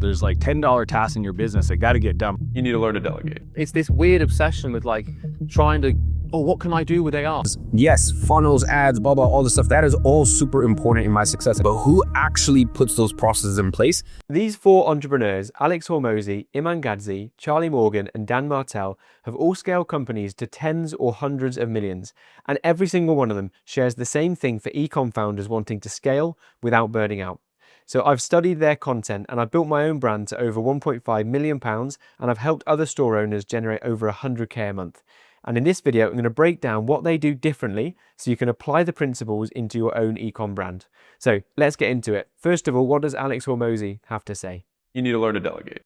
There's like $10 tasks in your business that got to get done. You need to learn to delegate. It's this weird obsession with like trying to, oh, what can I do with AI? Yes, funnels, ads, blah, blah, all this stuff. That is all super important in my success. But who actually puts those processes in place? These four entrepreneurs, Alex Hormozi, Iman Gadzhi, Charlie Morgan, and Dan Martell, have all scaled companies to tens or hundreds of millions. And every single one of them shares the same thing for e-com founders wanting to scale without burning out. So I've studied their content and I've built my own brand to over £1.5 million, and I've helped other store owners generate over 100k a month. And in this video, I'm going to break down what they do differently so you can apply the principles into your own e-com brand. So let's get into it. First of all, what does Alex Hormozi have to say? You need to learn to delegate.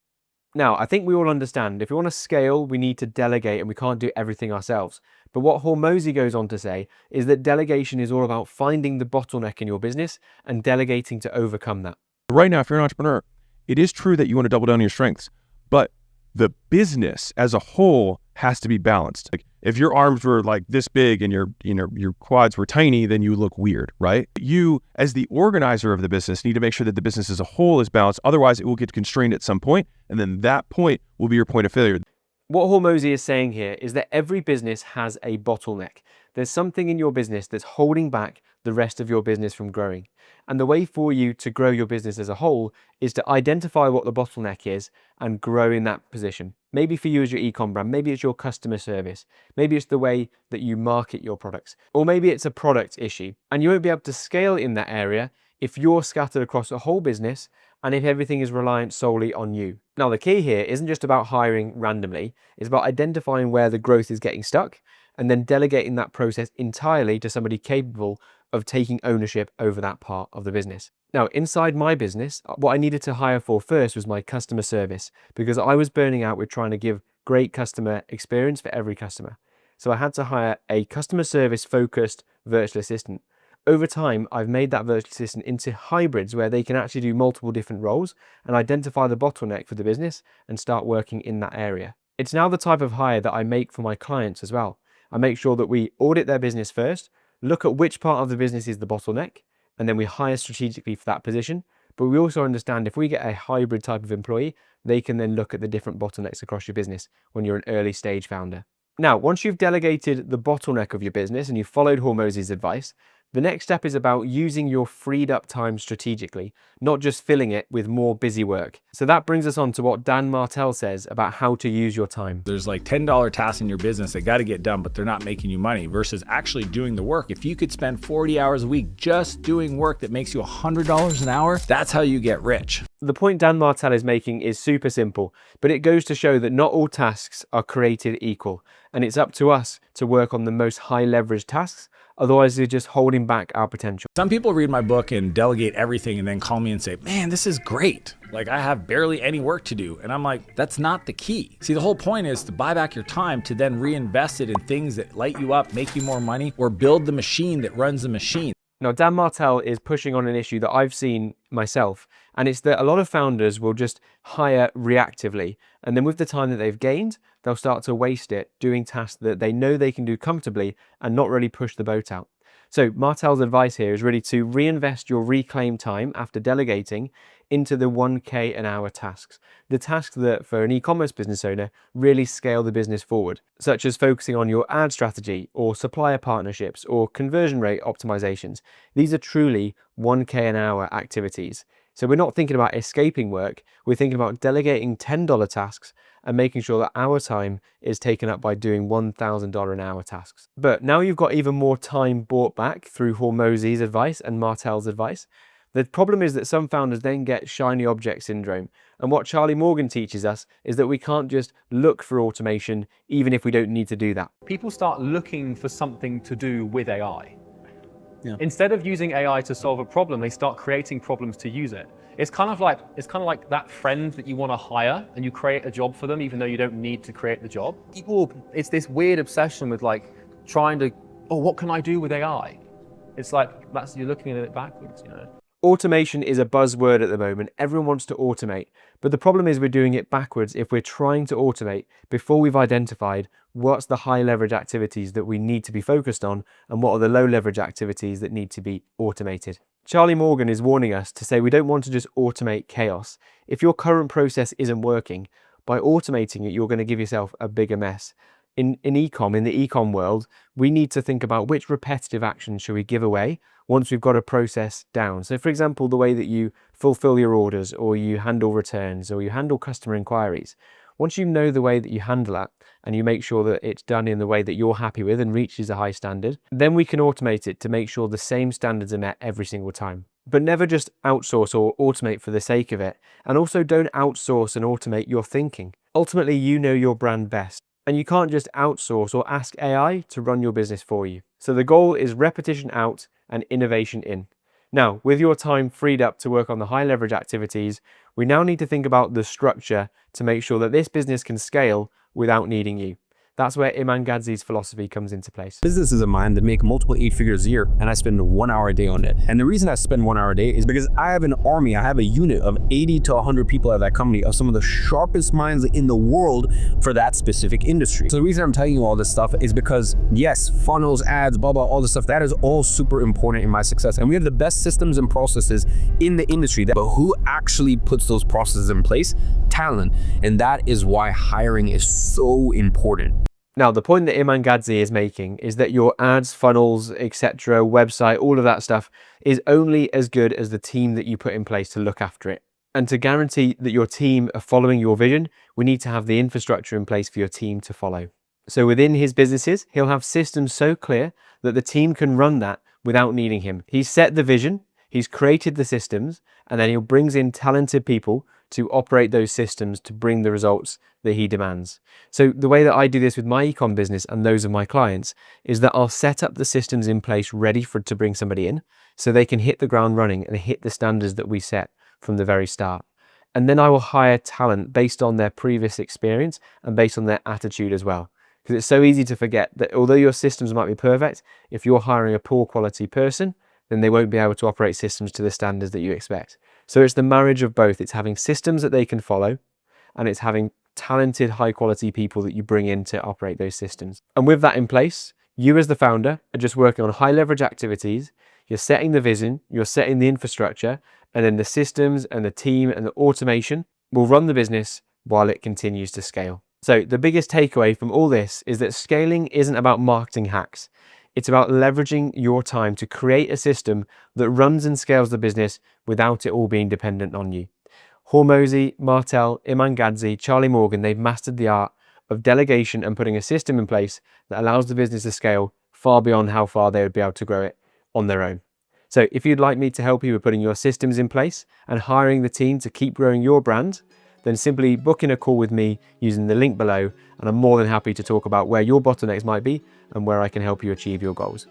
Now, I think we all understand if we want to scale, we need to delegate and we can't do everything ourselves. But what Hormozi goes on to say is that delegation is all about finding the bottleneck in your business and delegating to overcome that. Right now, if you're an entrepreneur, it is true that you want to double down on your strengths, but the business as a whole has to be balanced. Like if your arms were like this big and your quads were tiny, then you look weird, right? You, as the organizer of the business, need to make sure that the business as a whole is balanced. Otherwise, it will get constrained at some point, and then that point will be your point of failure. What Hormozi is saying here is that every business has a bottleneck. There's something in your business that's holding back the rest of your business from growing. And the way for you to grow your business as a whole is to identify what the bottleneck is and grow in that position. Maybe for you as your e-com brand, maybe it's your customer service, maybe it's the way that you market your products, or maybe it's a product issue. And you won't be able to scale in that area if you're scattered across a whole business and if everything is reliant solely on you. Now, the key here isn't just about hiring randomly, it's about identifying where the growth is getting stuck and then delegating that process entirely to somebody capable of taking ownership over that part of the business. Now, inside my business, what I needed to hire for first was my customer service because I was burning out with trying to give great customer experience for every customer. So I had to hire a customer service focused virtual assistant. Over time, I've made that virtual assistant into hybrids where they can actually do multiple different roles and identify the bottleneck for the business and start working in that area. It's now the type of hire that I make for my clients as well. I make sure that we audit their business first, look at which part of the business is the bottleneck, and then we hire strategically for that position. But we also understand if we get a hybrid type of employee, they can then look at the different bottlenecks across your business when you're an early stage founder. Now, once you've delegated the bottleneck of your business and you've followed Hormozi's advice, the next step is about using your freed up time strategically, not just filling it with more busy work. So that brings us on to what Dan Martell says about how to use your time. There's like $10 tasks in your business that got to get done, but they're not making you money versus actually doing the work. If you could spend 40 hours a week just doing work that makes you $100 an hour, that's how you get rich. The point Dan Martell is making is super simple, but it goes to show that not all tasks are created equal, and it's up to us to work on the most high leverage tasks. Otherwise, they're just holding back our potential. Some people read my book and delegate everything and then call me and say, man, this is great. Like I have barely any work to do. And I'm like, that's not the key. See, the whole point is to buy back your time to then reinvest it in things that light you up, make you more money, or build the machine that runs the machine. Now, Dan Martell is pushing on an issue that I've seen myself, and it's that a lot of founders will just hire reactively, and then with the time that they've gained, they'll start to waste it doing tasks that they know they can do comfortably and not really push the boat out. So Martell's advice here is really to reinvest your reclaimed time after delegating into the 1K an hour tasks. The tasks that for an e-commerce business owner really scale the business forward, such as focusing on your ad strategy or supplier partnerships or conversion rate optimizations. These are truly 1K an hour activities. So we're not thinking about escaping work, we're thinking about delegating $10 tasks and making sure that our time is taken up by doing $1,000 an hour tasks. But now you've got even more time bought back through Hormozi's advice and Martell's advice. The problem is that some founders then get shiny object syndrome. And what Charlie Morgan teaches us is that we can't just look for automation, even if we don't need to do that. People start looking for something to do with AI. Yeah. Instead of using AI to solve a problem, they start creating problems to use it. It's kind of like that friend that you want to hire and you create a job for them even though you don't need to create the job. It's this weird obsession with like trying to, oh, what can I do with AI? It's like you're looking at it backwards, you know. Automation is a buzzword at the moment. Everyone wants to automate, but the problem is we're doing it backwards if we're trying to automate before we've identified what's the high leverage activities that we need to be focused on and what are the low leverage activities that need to be automated. Charlie Morgan is warning us to say we don't want to just automate chaos. If your current process isn't working, by automating it, you're going to give yourself a bigger mess. In the e-com world, we need to think about which repetitive actions should we give away once we've got a process down. So for example, the way that you fulfill your orders, or you handle returns, or you handle customer inquiries. Once you know the way that you handle that, and you make sure that it's done in the way that you're happy with and reaches a high standard, then we can automate it to make sure the same standards are met every single time. But never just outsource or automate for the sake of it. And also don't outsource and automate your thinking. Ultimately, you know your brand best. And you can't just outsource or ask AI to run your business for you. So the goal is repetition out and innovation in. Now, with your time freed up to work on the high leverage activities, we now need to think about the structure to make sure that this business can scale without needing you. That's where Iman Gadzhi's philosophy comes into place. Businesses of mine that make multiple 8 figures a year, and I spend 1 hour a day on it. And the reason I spend 1 hour a day is because I have an army, I have a unit of 80 to 100 people at that company, of some of the sharpest minds in the world for that specific industry. So the reason I'm telling you all this stuff is because, yes, funnels, ads, blah, blah, all this stuff, that is all super important in my success. And we have the best systems and processes in the industry, but who actually puts those processes in place? Talent. And that is why hiring is so important. Now, the point that Iman Gadzhi is making is that your ads, funnels, etc., website, all of that stuff is only as good as the team that you put in place to look after it. And to guarantee that your team are following your vision, we need to have the infrastructure in place for your team to follow. So within his businesses, he'll have systems so clear that the team can run that without needing him. He's set the vision, he's created the systems, and then he brings in talented people to operate those systems to bring the results that he demands. So the way that I do this with my ecom business and those of my clients is that I'll set up the systems in place ready to bring somebody in so they can hit the ground running and hit the standards that we set from the very start. And then I will hire talent based on their previous experience and based on their attitude as well. Because it's so easy to forget that although your systems might be perfect, if you're hiring a poor quality person, then they won't be able to operate systems to the standards that you expect. So it's the marriage of both. It's having systems that they can follow, and it's having talented, high quality people that you bring in to operate those systems. And with that in place, you as the founder are just working on high leverage activities. You're setting the vision, you're setting the infrastructure, and then the systems and the team and the automation will run the business while it continues to scale. So the biggest takeaway from all this is that scaling isn't about marketing hacks. It's about leveraging your time to create a system that runs and scales the business without it all being dependent on you. Hormozi, Martel, Iman Gadzhi, Charlie Morgan, they've mastered the art of delegation and putting a system in place that allows the business to scale far beyond how far they would be able to grow it on their own. So if you'd like me to help you with putting your systems in place and hiring the team to keep growing your brand, then simply book in a call with me using the link below, and I'm more than happy to talk about where your bottlenecks might be and where I can help you achieve your goals.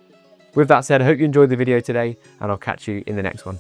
With that said, I hope you enjoyed the video today, and I'll catch you in the next one.